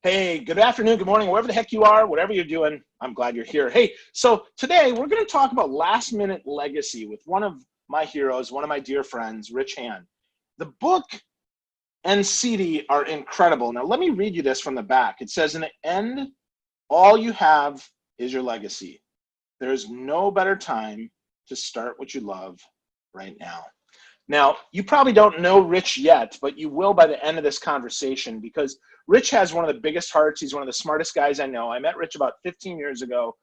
Hey, good afternoon, good morning, wherever the heck you are, whatever you're doing, I'm glad you're here. Hey, so today we're going to talk about last minute legacy with one of my heroes, one of my dear friends, Rich Hand. The book and CD are incredible. Now, let me read you this from the back. It says, in the end, all you have is your legacy. There is no better time to start what you love right now. Now, you probably don't know Rich yet, but you will by the end of this conversation, because Rich has one of the biggest hearts. He's one of the smartest guys I know. I met Rich about 15 years ago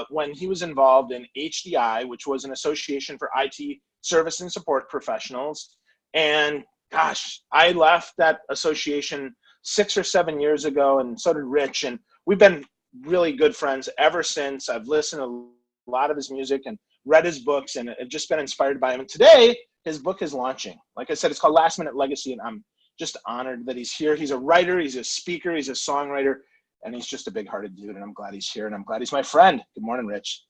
when he was involved in HDI, which was an association for IT service and support professionals. And gosh, I left that association 6 or 7 years ago, and so did Rich. And we've been really good friends ever since. I've listened to a lot of his music and read his books, and I've just been inspired by him. And today, his book is launching. Like I said, it's called Last Minute Legacy, and I'm just honored that he's here. He's a writer, he's a speaker, he's a songwriter, and he's just a big-hearted dude, and I'm glad he's here, and I'm glad he's my friend. Good morning, Rich.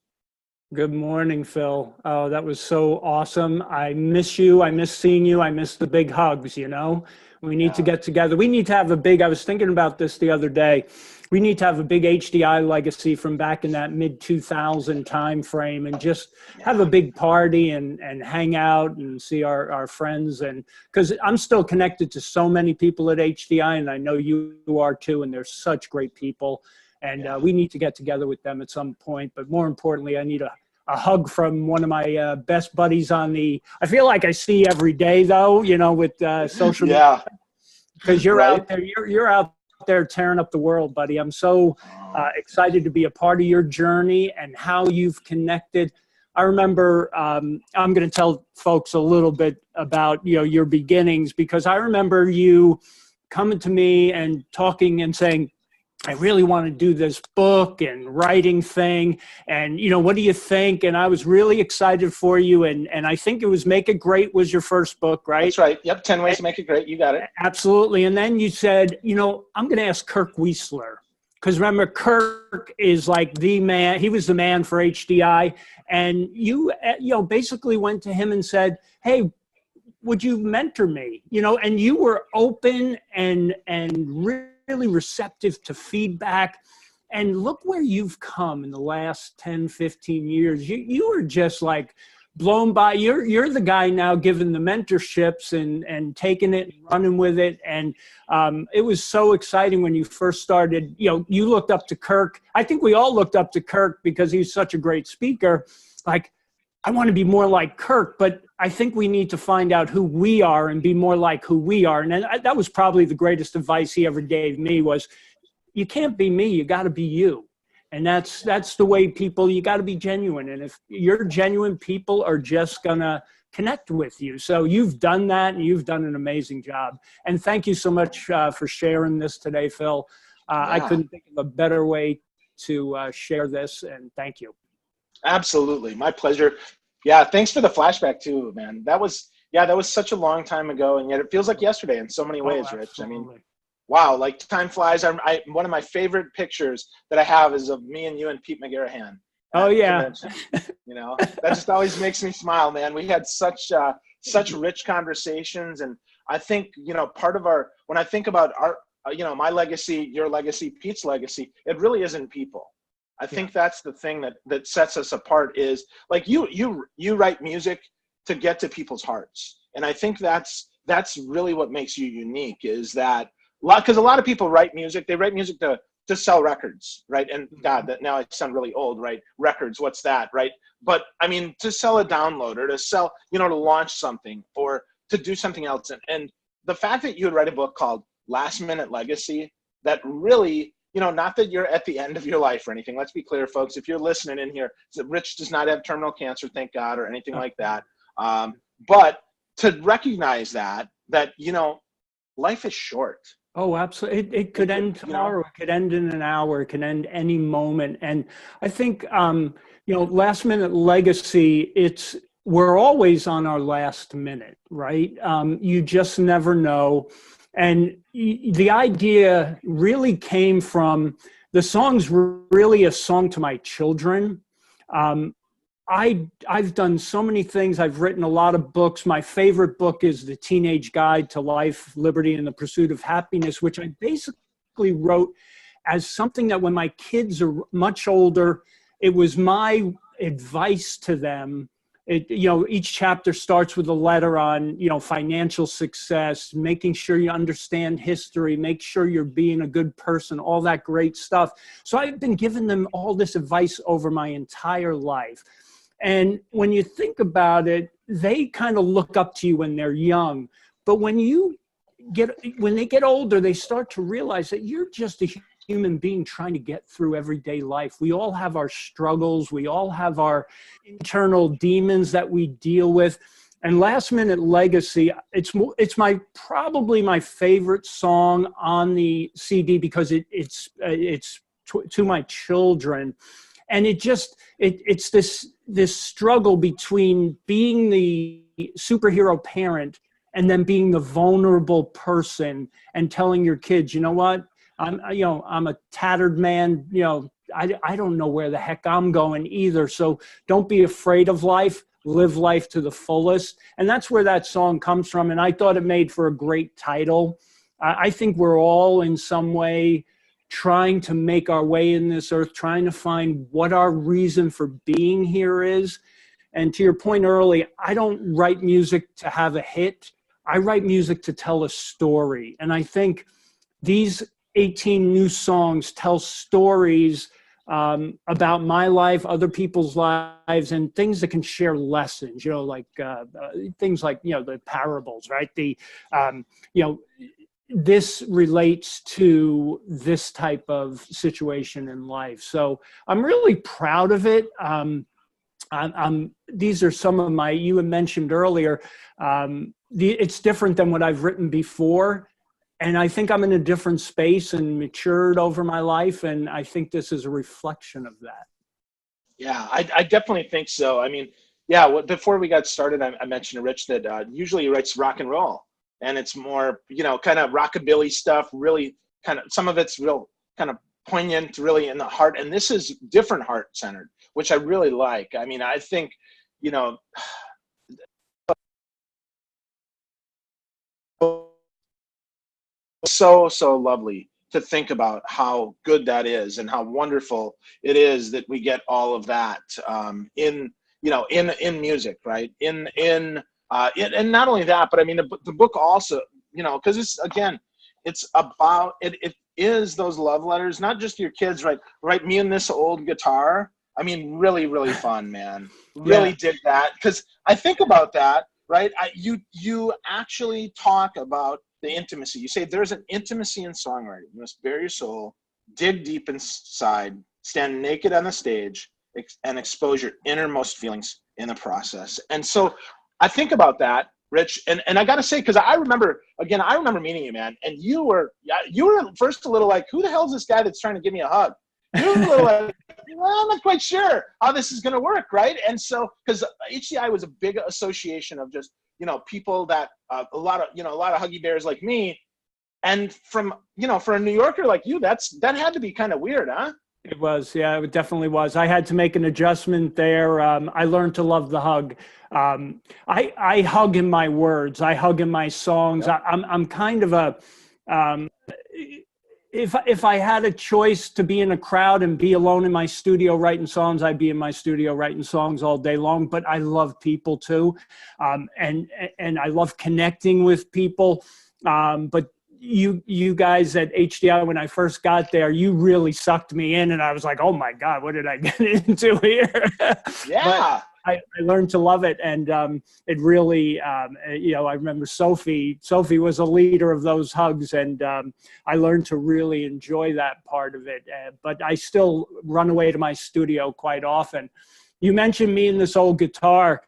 Good morning, Phil. Oh, that was so awesome. I miss you. I miss seeing you. I miss the big hugs, you know? We need to get together. We need to have a big, I was thinking about this the other day. We need to have a big HDI legacy from back in that mid-2000 time frame and just have a big party and hang out and see our friends. And because I'm still connected to so many people at HDI, and I know you are too, and they're such great people. And we need to get together with them at some point. But more importantly, I need a hug from one of my best buddies on the, I feel like I see every day though, you know, with social media. Because you're out there, you're out there tearing up the world, buddy. I'm so excited to be a part of your journey and how you've connected. I remember, I'm going to tell folks a little bit about, you know, your beginnings, because I remember you coming to me and talking and saying, I really want to do this book and writing thing. And, you know, what do you think? And I was really excited for you. And I think it was Make It Great was your first book, right? That's right. Yep. 10 Ways to Make It Great. You got it. Absolutely. And then you said, you know, I'm going to ask Kirk Wiesler. Because remember, Kirk is like the man. He was the man for HDI. And you know, basically went to him and said, hey, would you mentor me? You know, and you were open and really receptive to feedback. And look where you've come in the last 10, 15 years. You are just like blown by. You're the guy now giving the mentorships and taking it and running with it. And it was so exciting when you first started. You know, you looked up to Kirk. I think we all looked up to Kirk because he's such a great speaker. Like, I want to be more like Kirk, but I think we need to find out who we are and be more like who we are. And that was probably the greatest advice he ever gave me was, you can't be me, you got to be you. And that's the way people, you got to be genuine. And if you're genuine, people are just going to connect with you. So you've done that, and you've done an amazing job. And thank you so much for sharing this today, Phil. I couldn't think of a better way to share this, and thank you. Absolutely. My pleasure. Yeah. Thanks for the flashback too, man. That was such a long time ago. And yet it feels like yesterday in so many ways, Rich. I mean, wow. Like time flies. One of my favorite pictures that I have is of me and you and Pete McGarrahan. Oh yeah. You know, that just always makes me smile, man. We had such rich conversations. And I think, you know, when I think about our, you know, my legacy, your legacy, Pete's legacy, it really isn't people. I think that's the thing that sets us apart is like you write music to get to people's hearts. And I think that's really what makes you unique is that because a lot of people write music, they write music to sell records, right? And God, that now I sound really old, right? Records, what's that, right? But I mean, to sell a download or to sell, you know, to launch something or to do something else. And the fact that you would write a book called Last Minute Legacy, that really, you know, not that you're at the end of your life or anything. Let's be clear, folks. If you're listening in here, Rich does not have terminal cancer, thank God, or anything like that. But to recognize that, you know, life is short. Oh, absolutely. It could end tomorrow. It could end in an hour. It can end any moment. And I think, you know, last minute legacy, we're always on our last minute, right? You just never know. And the idea really came from, the song's really a song to my children. I've done so many things. I've written a lot of books. My favorite book is The Teenage Guide to Life, Liberty, and the Pursuit of Happiness, which I basically basically wrote as something that when my kids are much older, it was my advice to them. Each chapter starts with a letter on, financial success, making sure you understand history, make sure you're being a good person, all that great stuff. So I've been giving them all this advice over my entire life. And when you think about it, they kind of look up to you when they're young. But when they get older, they start to realize that you're just a human being trying to get through everyday life. We all have our struggles. We all have our internal demons that we deal with. And Last Minute Legacy, it's probably my favorite song on the CD because it's to my children. And it's this struggle between being the superhero parent and then being the vulnerable person and telling your kids, you know what? I'm a tattered man. I don't know where the heck I'm going either. So don't be afraid of life. Live life to the fullest. And that's where that song comes from. And I thought it made for a great title. I think we're all in some way trying to make our way in this earth, trying to find what our reason for being here is. And to your point early, I don't write music to have a hit. I write music to tell a story. And I think these 18 new songs tell stories about my life, other people's lives, and things that can share lessons, things like, the parables, right? This relates to this type of situation in life. So I'm really proud of it. These are some of you had mentioned earlier, it's different than what I've written before. And I think I'm in a different space and matured over my life. And I think this is a reflection of that. Yeah, I definitely think so. I mean, before we got started, I mentioned to Rich that usually he writes rock and roll. And it's more, kind of rockabilly stuff, really kind of, some of it's real kind of poignant, really in the heart. And this is different heart-centered, which I really like. I mean, I think, so lovely to think about how good that is and how wonderful it is that we get all of that in music, right? And not only that, but I mean, the book also, because it's about, it is those love letters, not just your kids, right? Right. Me and this old guitar. I mean, really, really fun, man. Really dig that. Because I think about that, right? You actually talk about the intimacy. You say there's an intimacy in songwriting. You must bare your soul, dig deep inside, stand naked on the stage, and expose your innermost feelings in the process. And so I think about that, Rich, and I got to say, because I remember meeting you, man, and you were first a little like, who the hell is this guy that's trying to give me a hug? You were a little like, well, I'm not quite sure how this is going to work, right? And so, because HDI was a big association of just, people that a lot of huggy bears like me, and from, for a New Yorker like you, that had to be kind of weird, huh? It was, yeah, it definitely was. I had to make an adjustment there. I learned to love the hug. I hug in my words. I hug in my songs. Yep. I'm kind of a, if I had a choice to be in a crowd and be alone in my studio writing songs, I'd be in my studio writing songs all day long. But I love people too, and I love connecting with people. But you guys at HDI, when I first got there, you really sucked me in, and I was like, oh my God, what did I get into here? Yeah. I learned to love it, and it really, I remember Sophie was a leader of those hugs, and I learned to really enjoy that part of it. But I still run away to my studio quite often. You mentioned me and this old guitar.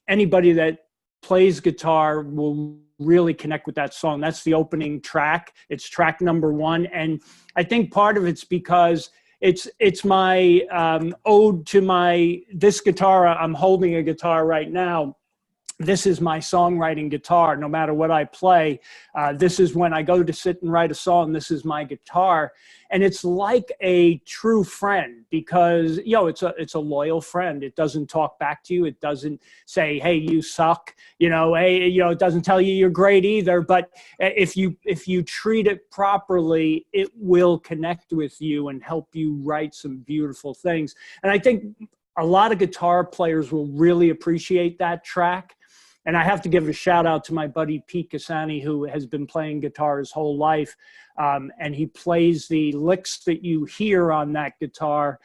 Anybody that plays guitar will really connect with that song. That's the opening track. It's track number 1, and I think part of it's because it's my ode to this guitar. I'm holding a guitar right now, this is my songwriting guitar. No matter what I play, this is when I go to sit and write a song, this is my guitar. And it's like a true friend because, you know, it's a loyal friend. It doesn't talk back to you. It doesn't say, hey, you suck. You know, hey, you know, it doesn't tell you you're great either. But if you treat it properly, it will connect with you and help you write some beautiful things. And I think a lot of guitar players will really appreciate that track. And I have to give a shout out to my buddy Pete Cassani, who has been playing guitar his whole life. And he plays the licks that you hear on that guitar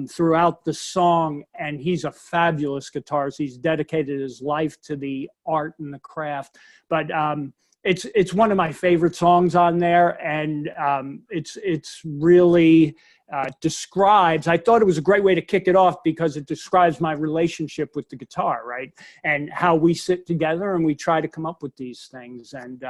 throughout the song. And he's a fabulous guitarist. He's dedicated his life to the art and the craft. But it's one of my favorite songs on there. And it's really describes, I thought it was a great way to kick it off because it describes my relationship with the guitar, right? And how we sit together and we try to come up with these things. And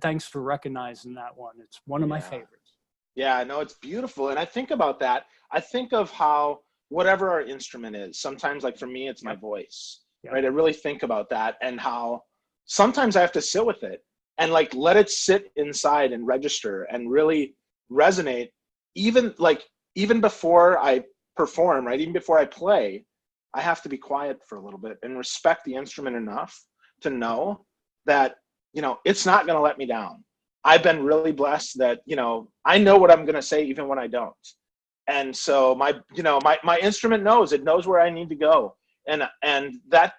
thanks for recognizing that one. It's one of my favorites. Yeah, no, it's beautiful. And I think about that. I think of how whatever our instrument is, sometimes like for me, it's my voice, right? I really think about that and how sometimes I have to sit with it and like let it sit inside and register and really resonate. Even before I perform, right? Even before I play, I have to be quiet for a little bit and respect the instrument enough to know that, you know, it's not going to let me down. I've been really blessed that, you know, I know what I'm going to say even when I don't. And so my instrument knows, it knows where I need to go. And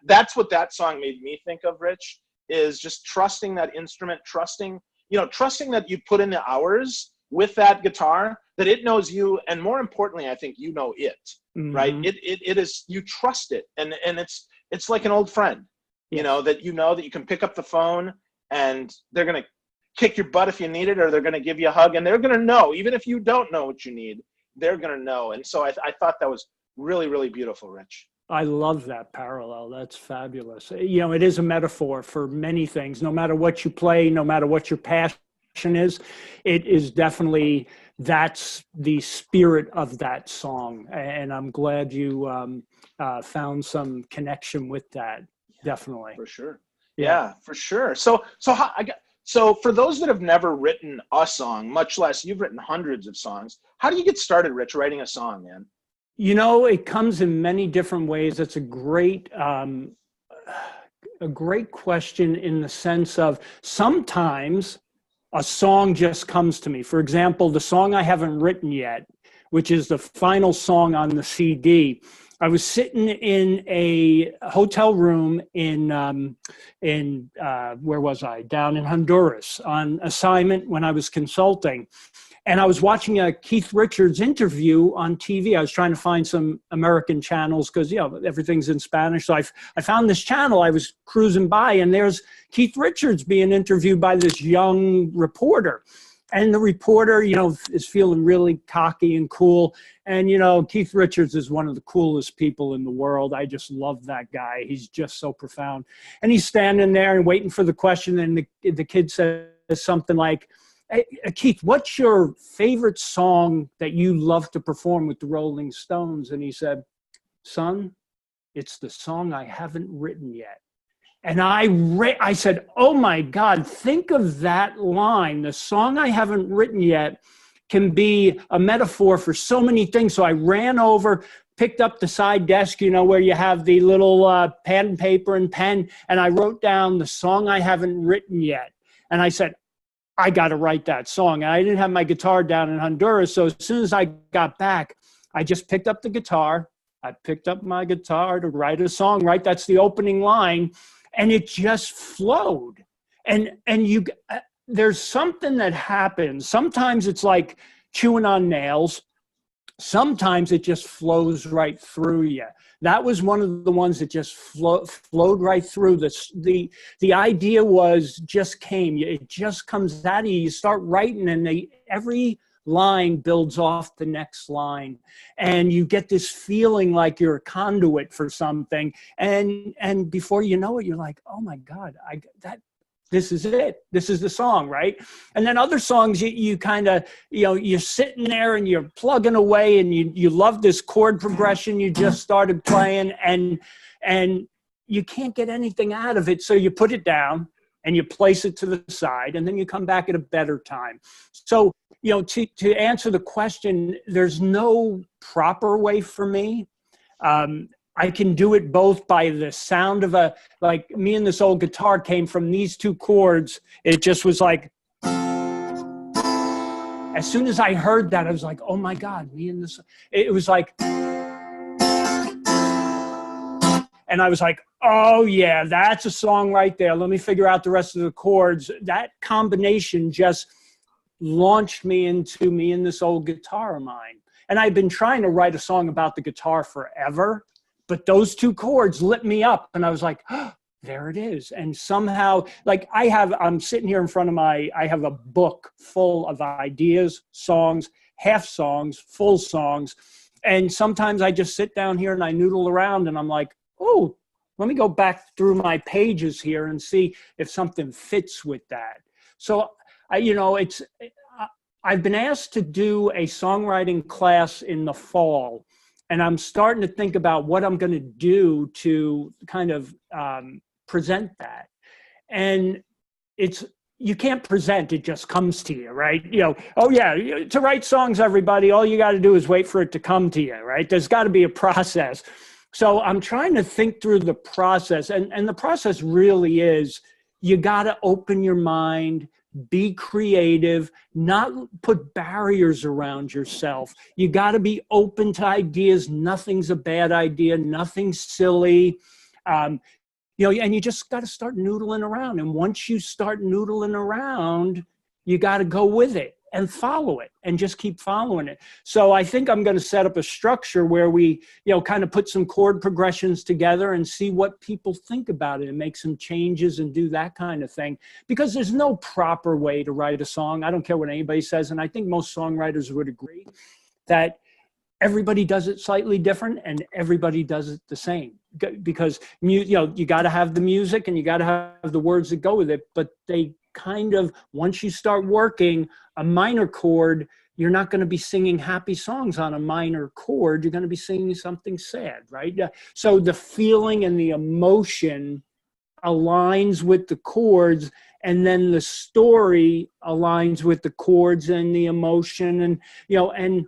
that's what that song made me think of, Rich, is just trusting that instrument, trusting that you put in the hours with that guitar, that it knows you, and more importantly, I think you know it, right? It is, you trust it, and it's like an old friend, you know that you can pick up the phone and they're gonna kick your butt if you need it, or they're gonna give you a hug, and they're gonna know, even if you don't know what you need, they're gonna know. And so I thought that was really, really beautiful, Rich. I love that parallel. That's fabulous. You know, it is a metaphor for many things. No matter what you play, no matter what your passion is, it is definitely, that's the spirit of that song. And I'm glad you found some connection with that. Definitely. For sure. Yeah, for sure. So for those that have never written a song, much less you've written hundreds of songs, how do you get started, Rich, writing a song, man? You know, it comes in many different ways. It's a great question in the sense of sometimes a song just comes to me. For example, the song I haven't written yet, which is the final song on the CD. I was sitting in a hotel room in where was I? Down in Honduras on assignment when I was consulting. And I was watching a Keith Richards interview on TV. I was trying to find some American channels because, you know, everything's in Spanish. So I found this channel. I was cruising by, and there's Keith Richards being interviewed by this young reporter. And the reporter, you know, is feeling really cocky and cool. And, you know, Keith Richards is one of the coolest people in the world. I just love that guy. He's just so profound. And he's standing there and waiting for the question. And the kid says something like, hey, Keith, what's your favorite song that you love to perform with the Rolling Stones? And he said, son, it's the song I haven't written yet. And I said, oh my God, think of that line. The song I haven't written yet can be a metaphor for so many things. So I ran over, picked up the side desk, you know, where you have the little pad and paper and pen. And I wrote down the song I haven't written yet. And I said, I got to write that song. And I didn't have my guitar down in Honduras. So as soon as I got back, I just picked up the guitar. I picked up my guitar to write a song, right? That's the opening line. And it just flowed. And there's something that happens. Sometimes it's like chewing on nails. Sometimes it just flows right through you. That was one of the ones that just flowed right through. The idea just came. It just comes out of you. You start writing, and every line builds off the next line, and you get this feeling like you're a conduit for something. And before you know it, you're like, oh my God, this is it. This is the song, right? And then other songs, you kind of, you know, you're sitting there and you're plugging away, and you love this chord progression you just started playing, and you can't get anything out of it. So you put it down and you place it to the side, and then you come back at a better time. So, to answer the question, there's no proper way for me. I can do it both by the sound of like me and this old guitar came from these two chords. It just was like, as soon as I heard that, I was like, oh my God, it was like, and I was like, oh yeah, that's a song right there. Let me figure out the rest of the chords. That combination just launched me into me and this old guitar of mine. And I've been trying to write a song about the guitar forever, but those two chords lit me up. And I was like, oh, there it is. And somehow, like I'm sitting here in front of I have a book full of ideas, songs, half songs, full songs. And sometimes I just sit down here and I noodle around and I'm like, oh, let me go back through my pages here and see if something fits with that. So, I've been asked to do a songwriting class in the fall, and I'm starting to think about what I'm going to do to kind of present that. And you can't present, it just comes to you, right? Oh yeah, to write songs, everybody, all you got to do is wait for it to come to you, right? There's got to be a process. So I'm trying to think through the process, and the process really is, you got to open your mind, be creative, not put barriers around yourself. You got to be open to ideas. Nothing's a bad idea, nothing's silly. And you just got to start noodling around. And once you start noodling around, you got to go with it and follow it and just keep following it. So I think I'm going to set up a structure where we, kind of put some chord progressions together and see what people think about it and make some changes and do that kind of thing. Because there's no proper way to write a song. I don't care what anybody says. And I think most songwriters would agree that everybody does it slightly different and everybody does it the same. Because, you got to have the music and you got to have the words that go with it. But they kind of, once you start working a minor chord, you're not going to be singing happy songs on a minor chord. You're going to be singing something sad, right? So the feeling and the emotion aligns with the chords, and then the story aligns with the chords and the emotion, and and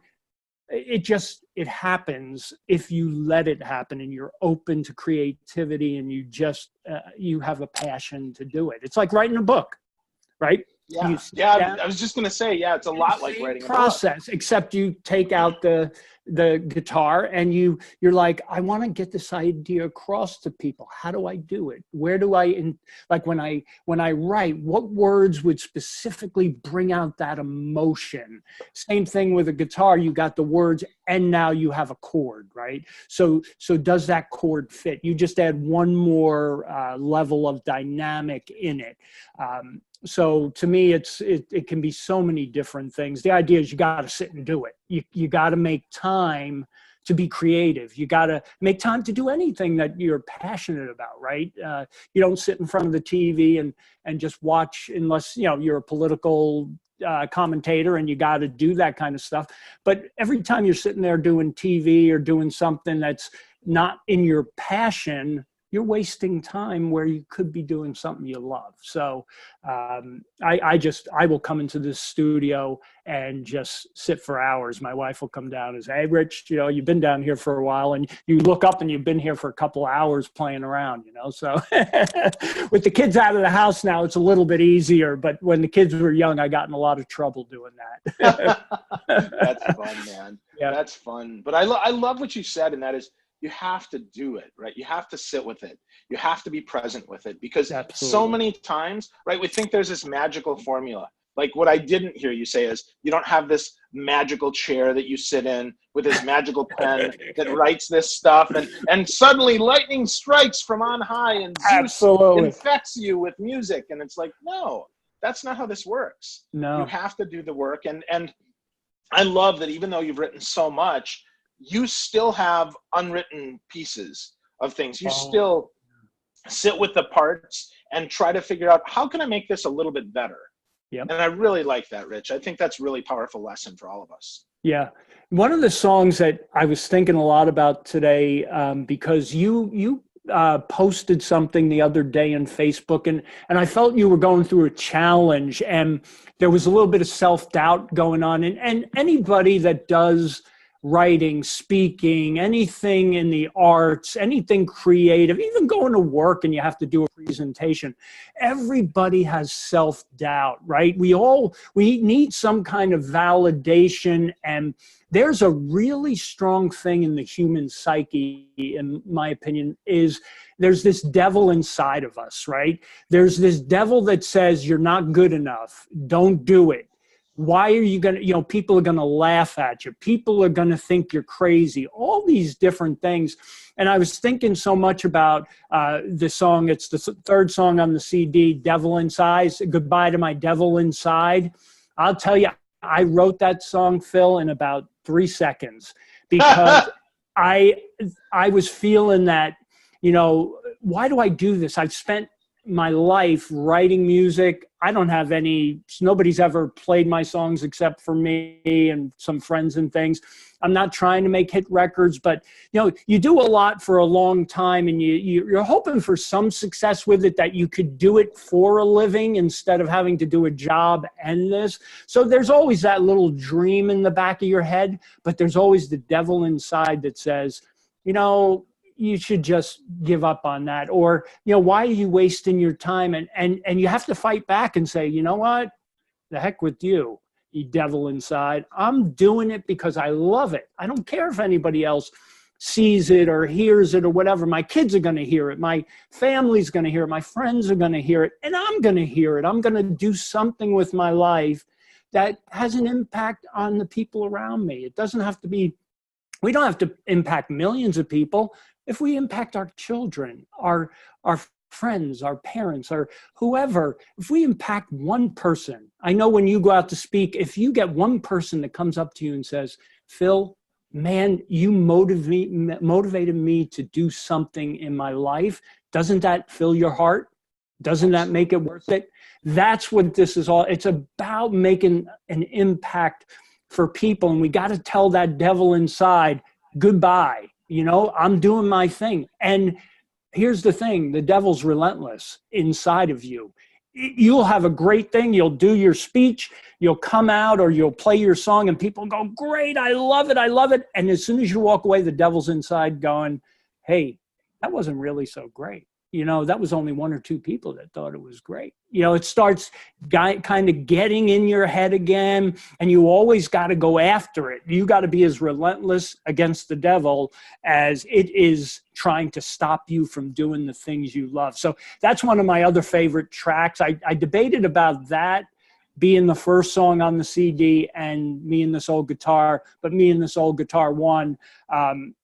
it happens if you let it happen and you're open to creativity and you have a passion to do it. It's like writing a book, right? Yeah. I was just going to say, it's a lot like writing a process, except you take out the guitar and you're like, I want to get this idea across to people. How do I do it? Where do when I write, what words would specifically bring out that emotion? Same thing with a guitar. You got the words and now you have a chord, right? So does that chord fit? You just add one more level of dynamic in it. So to me, it can be so many different things. The idea is you got to sit and do it. You got to make time to be creative. You got to make time to do anything that you're passionate about, right? You don't sit in front of the TV and just watch unless, you're a political commentator and you got to do that kind of stuff. But every time you're sitting there doing TV or doing something that's not in your passion, you're wasting time where you could be doing something you love. So I will come into this studio and just sit for hours. My wife will come down and say, hey, Rich, you've been down here for a while, and you look up and you've been here for a couple of hours playing around, So with the kids out of the house now, it's a little bit easier. But when the kids were young, I got in a lot of trouble doing that. That's fun, man. Yeah. That's fun. But I love what you said, and that is, you have to do it, right? You have to sit with it. You have to be present with it, because so many times, right, we think there's this magical formula. Like what I didn't hear you say is you don't have this magical chair that you sit in with this magical pen that writes this stuff, and suddenly lightning strikes from on high and Zeus infects you with music. And it's like, no, that's not how this works. No. You have to do the work. And I love that even though you've written so much, you still have unwritten pieces of things. You still sit with the parts and try to figure out, how can I make this a little bit better? Yep. And I really like that, Rich. I think that's a really powerful lesson for all of us. Yeah. One of the songs that I was thinking a lot about today, because you posted something the other day on Facebook, and I felt you were going through a challenge, and there was a little bit of self-doubt going on. And anybody that does writing, speaking, anything in the arts, anything creative, even going to work and you have to do a presentation, everybody has self-doubt, right? We need some kind of validation, and there's a really strong thing in the human psyche, in my opinion, is there's this devil inside of us, right? There's this devil that says, you're not good enough. Don't do it. Why are you going to, people are going to laugh at you. People are going to think you're crazy. All these different things. And I was thinking so much about the song. It's the third song on the CD, Devil Inside, Goodbye to My Devil Inside. I'll tell you, I wrote that song, Phil, in about 3 seconds because I was feeling that, why do I do this? I've spent my life writing music. I don't have nobody's ever played my songs except for me and some friends and things. I'm not trying to make hit records, but you do a lot for a long time, and you're hoping for some success with it, that you could do it for a living instead of having to do a job and this. So there's always that little dream in the back of your head, but there's always the devil inside that says, you should just give up on that. Or, why are you wasting your time? And you have to fight back and say, you know what? The heck with you, you devil inside. I'm doing it because I love it. I don't care if anybody else sees it or hears it or whatever. My kids are going to hear it. My family's going to hear it. My friends are going to hear it. And I'm going to hear it. I'm going to do something with my life that has an impact on the people around me. It doesn't have to be, we don't have to impact millions of people. If we impact our children, our friends, our parents, or whoever, if we impact one person, I know when you go out to speak, if you get one person that comes up to you and says, Phil, man, you motivated me to do something in my life, doesn't that fill your heart? Doesn't that make it worth it? That's what this is all. It's about making an impact for people. And we got to tell that devil inside, goodbye. I'm doing my thing. And here's the thing, the devil's relentless inside of you. You'll have a great thing. You'll do your speech. You'll come out or you'll play your song and people go, great, I love it. I love it. And as soon as you walk away, the devil's inside going, hey, that wasn't really so great. That was only 1 or 2 people that thought it was great. It starts kind of getting in your head again, and you always got to go after it. You got to be as relentless against the devil as it is trying to stop you from doing the things you love. So that's one of my other favorite tracks. I debated about that being the first song on the CD and Me and This Old Guitar, but Me and This Old Guitar won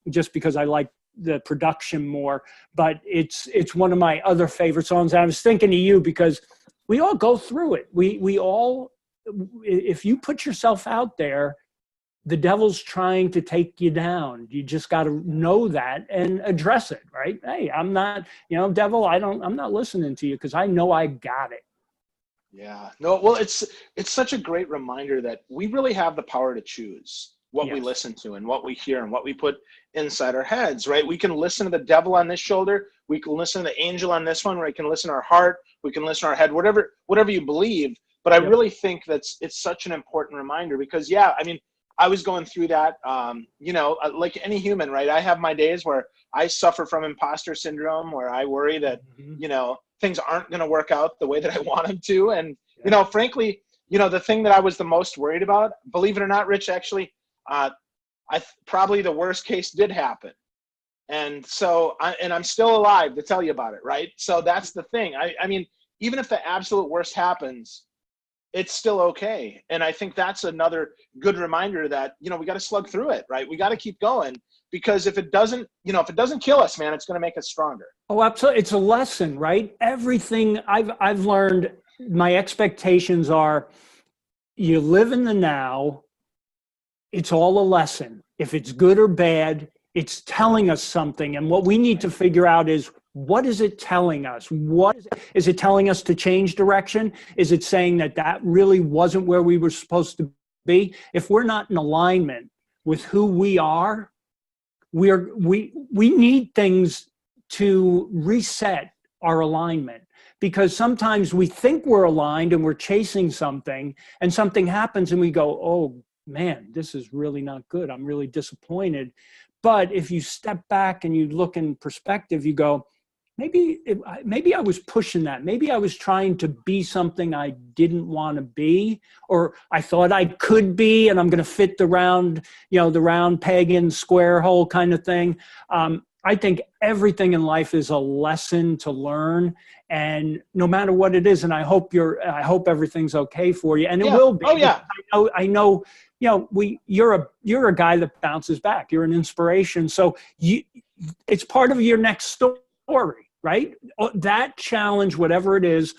just because I like the production more, but it's one of my other favorite songs. And I was thinking of you because we all go through it. We all, if you put yourself out there, the devil's trying to take you down. You just got to know that and address it, right? Hey, I'm not, devil, I'm not listening to you because I know I got it. Yeah, no, well, it's such a great reminder that we really have the power to choose what we listen to and what we hear and what we put inside our heads, right? We can listen to the devil on this shoulder. We can listen to the angel on this one, where we can listen to our heart. We can listen to our head, whatever you believe. But I really think it's such an important reminder because, I was going through that, like any human, right? I have my days where I suffer from imposter syndrome, where I worry that, things aren't going to work out the way that I want them to. And, frankly, the thing that I was the most worried about, believe it or not, Rich, actually, probably the worst case did happen. And so, I'm still alive to tell you about it, right? So that's the thing. I mean, even if the absolute worst happens, it's still okay. And I think that's another good reminder that, we got to slug through it, right? We got to keep going, because if it doesn't kill us, man, it's going to make us stronger. Oh, absolutely. It's a lesson, right? Everything I've learned, my expectations are, you live in the now. It's all a lesson. If it's good or bad, it's telling us something. And what we need to figure out is, what is it telling us? Is it telling us to change direction? Is it saying that really wasn't where we were supposed to be? If we're not in alignment with who we are, we need things to reset our alignment, because sometimes we think we're aligned and we're chasing something, and something happens and we go, oh man, this is really not good. I'm really disappointed. But if you step back and you look in perspective, you go, maybe I was pushing that. Maybe I was trying to be something I didn't want to be, or I thought I could be, and I'm going to fit the round, the round peg in square hole kind of thing. I think everything in life is a lesson to learn, and no matter what it is. And I hope everything's okay for you, and it will be. Oh yeah. I know. You're a guy that bounces back. You're an inspiration. So it's part of your next story, right? That challenge, whatever it is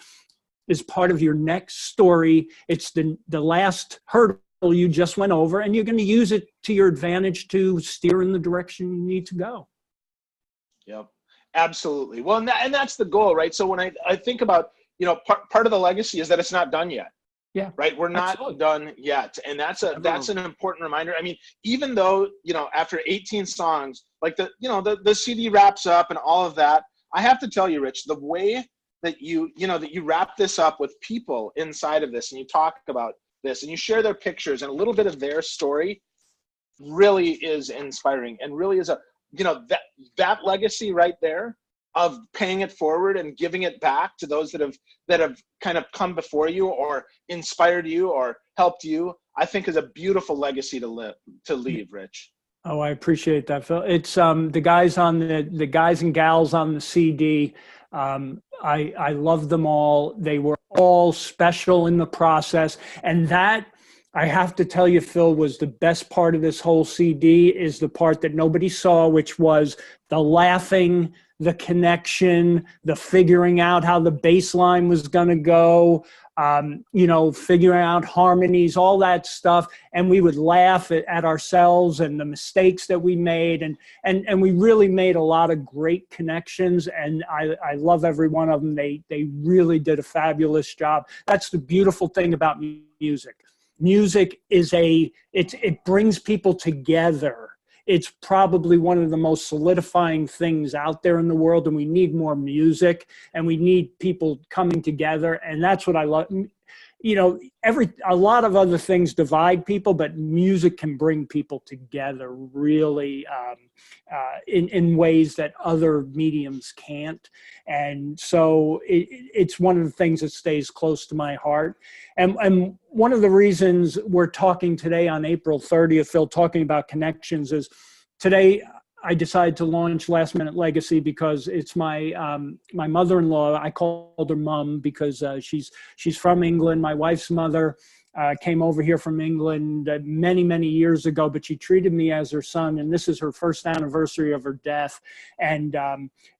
part of your next story. It's the last hurdle you just went over, and you're going to use it to your advantage to steer in the direction you need to go. Yep, absolutely. Well, and that's the goal, right? So when I think about, part of the legacy is that it's not done yet. Yeah. Right. We're not done yet. And that's an important reminder. I mean, even though, after 18 songs, like the CD wraps up and all of that, I have to tell you, Rich, the way that you wrap this up with people inside of this, and you talk about this and you share their pictures and a little bit of their story, really is inspiring, and really is that legacy right there of paying it forward and giving it back to those that have kind of come before you or inspired you or helped you, I think is a beautiful legacy to leave, Rich. Oh, I appreciate that, Phil. It's the guys and gals on the CD. I love them all. They were all special in the process, and that, I have to tell you, Phil, was the best part of this whole CD, is the part that nobody saw, which was the laughing, the connection, the figuring out how the bass line was going to go, figuring out harmonies, all that stuff. And we would laugh at ourselves and the mistakes that we made. And we really made a lot of great connections. And I love every one of them. They really did a fabulous job. That's the beautiful thing about music. Music is it brings people together. It's probably one of the most solidifying things out there in the world, and we need more music, and we need people coming together, and that's what I love. A lot of other things divide people, but music can bring people together really in ways that other mediums can't. And so it's one of the things that stays close to my heart. And one of the reasons we're talking today on April 30th, Phil, talking about connections, is today I decided to launch Last Minute Legacy because it's my my mother-in-law. I called her Mom because she's from England. My wife's mother came over here from England many, many years ago, but she treated me as her son. And this is her first anniversary of her death. And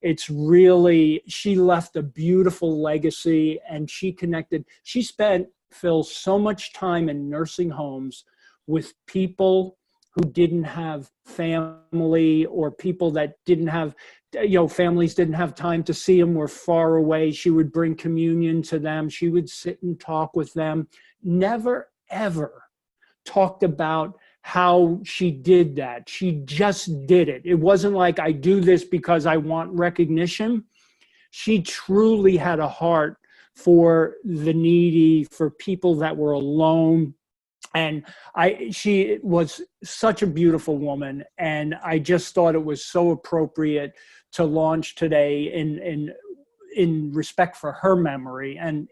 it's really, she left a beautiful legacy, and she connected. She spent, Phil, so much time in nursing homes with people who didn't have family, or people that didn't have, families didn't have time to see them, were far away. She would bring communion to them. She would sit and talk with them. Never, ever talked about how she did that. She just did it. It wasn't like, I do this because I want recognition. She truly had a heart for the needy, for people that were alone. And she was such a beautiful woman, and I just thought it was so appropriate to launch today in respect for her memory. And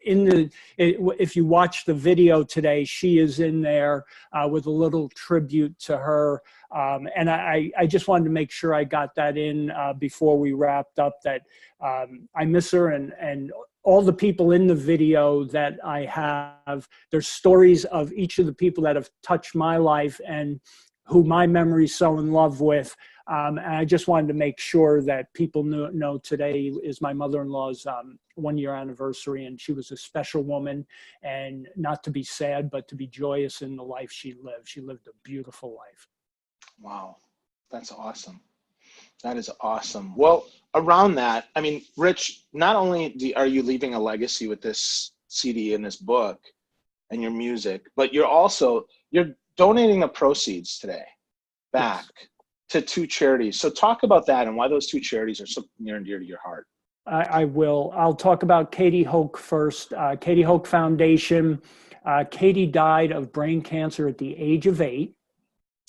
if you watch the video today, she is in there with a little tribute to her. And I just wanted to make sure I got that in before we wrapped up, that I miss her, and all the people in the video that I have, there's stories of each of the people that have touched my life and who my memory's so in love with. And I just wanted to make sure that people know today is my mother-in-law's 1-year anniversary, and she was a special woman, and not to be sad, but to be joyous in the life she lived. She lived a beautiful life. Wow, that's awesome. That is awesome. Well, around that, I mean, Rich, not only are you leaving a legacy with this CD and this book and your music, but you're donating the proceeds today back to two charities. So talk about that and why those two charities are so near and dear to your heart. I will. I'll talk about Katie Hoke first. Katie Hoke Foundation. Katie died of brain cancer at the age of 8.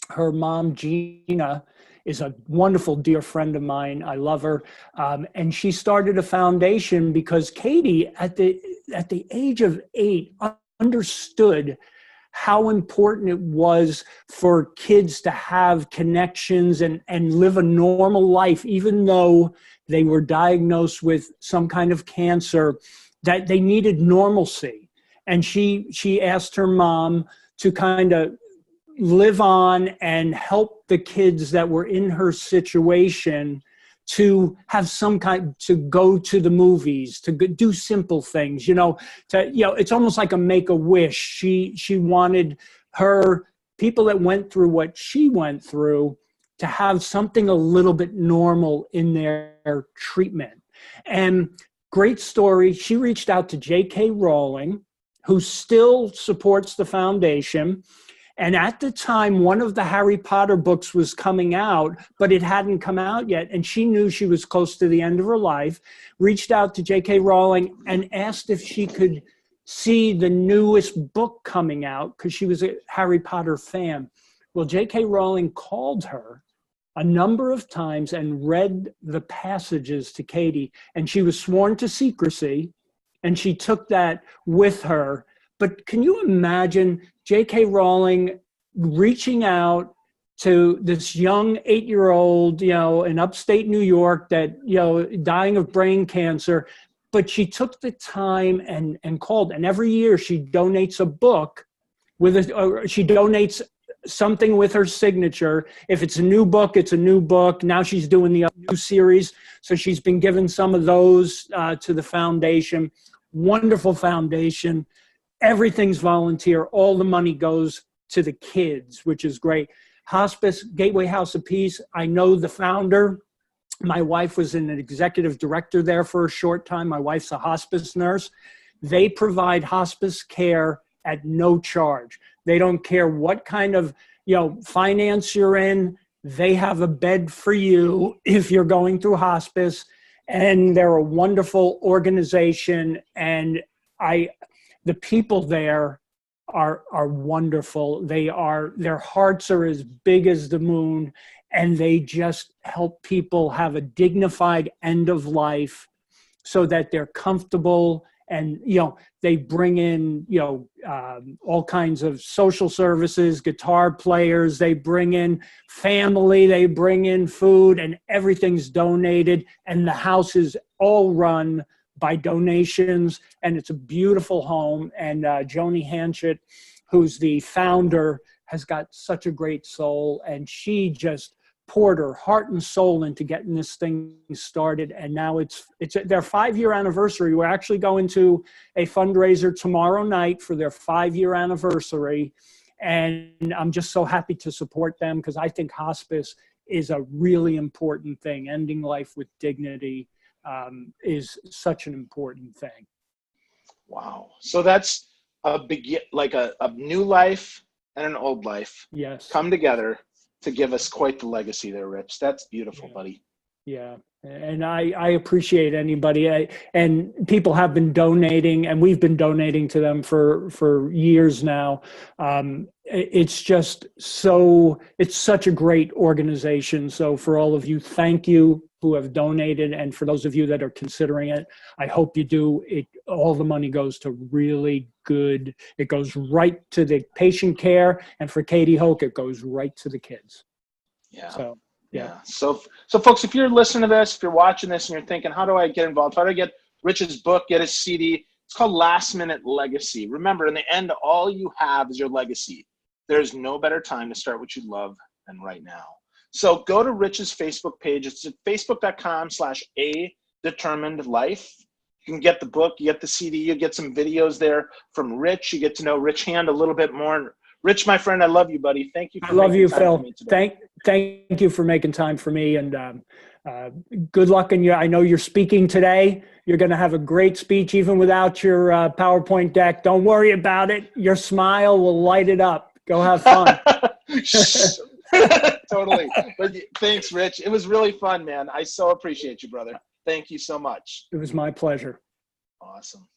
Her mom, Gina, is a wonderful dear friend of mine. I love her. And she started a foundation because Katie, at the age of 8, understood how important it was for kids to have connections and live a normal life, even though they were diagnosed with some kind of cancer, that they needed normalcy. And she asked her mom to kind of live on and help the kids that were in her situation to have some kind, to go to the movies, to do simple things, it's almost like a make-a-wish. She wanted her people that went through what she went through to have something a little bit normal in their treatment. And great story. She reached out to J.K. Rowling, who still supports the foundation. And at the time, one of the Harry Potter books was coming out, but it hadn't come out yet. And she knew she was close to the end of her life, reached out to J.K. Rowling and asked if she could see the newest book coming out because she was a Harry Potter fan. Well, J.K. Rowling called her a number of times and read the passages to Katie. And she was sworn to secrecy, and she took that with her. But can you imagine J.K. Rowling reaching out to this young 8-year-old, in upstate New York that, dying of brain cancer, but she took the time and called. And every year she donates a book she donates something with her signature. If it's a new book, it's a new book. Now she's doing the new series. So she's been given some of those to the foundation. Wonderful foundation. Everything's volunteer. All the money goes to the kids, which is great. Hospice, Gateway House of Peace. I know the founder. My wife was an executive director there for a short time. My wife's a hospice nurse. They provide hospice care at no charge. They don't care what kind of, finance you're in. They have a bed for you if you're going through hospice. And they're a wonderful organization. And the people there are wonderful. Their hearts are as big as the moon, and they just help people have a dignified end of life so that they're comfortable. And, they bring in, all kinds of social services, guitar players, they bring in family, they bring in food, and everything's donated. And the house is all run by donations, and it's a beautiful home. And Joni Hanchett, who's the founder, has got such a great soul, and she just poured her heart and soul into getting this thing started. And now it's their 5-year anniversary. We're actually going to a fundraiser tomorrow night for their 5-year anniversary, and I'm just so happy to support them because I think hospice is a really important thing. Ending life with dignity is such an important thing. Wow. So that's a new life and an old life. Yes. Come together to give us quite the legacy there, Rich. That's beautiful, buddy. Yeah. And I appreciate anybody. And people have been donating, and we've been donating to them for years now. It's just it's such a great organization. So for all of you, thank you who have donated. And for those of you that are considering it, I hope you do. All the money goes to really good. It goes right to the patient care. And for Katie Hoke, it goes right to the kids. Yeah. So, yeah. So folks, if you're listening to this, if you're watching this and you're thinking, how do I get involved? How do I get Rich's book, get his CD? It's called Last Minute Legacy. Remember, in the end, all you have is your legacy. There's no better time to start what you love than right now. So go to Rich's Facebook page. It's at facebook.com/adeterminedlife. You can get the book, you get the CD, you get some videos there from Rich. You get to know Rich Hand a little bit more. Rich, my friend, I love you, buddy. Thank you. I love you, Phil. Thank you for making time for me, and good luck in I know you're speaking today. You're going to have a great speech even without your PowerPoint deck. Don't worry about it. Your smile will light it up. Go have fun. Totally. But thanks, Rich. It was really fun, man. I so appreciate you, brother. Thank you so much. It was my pleasure. Awesome.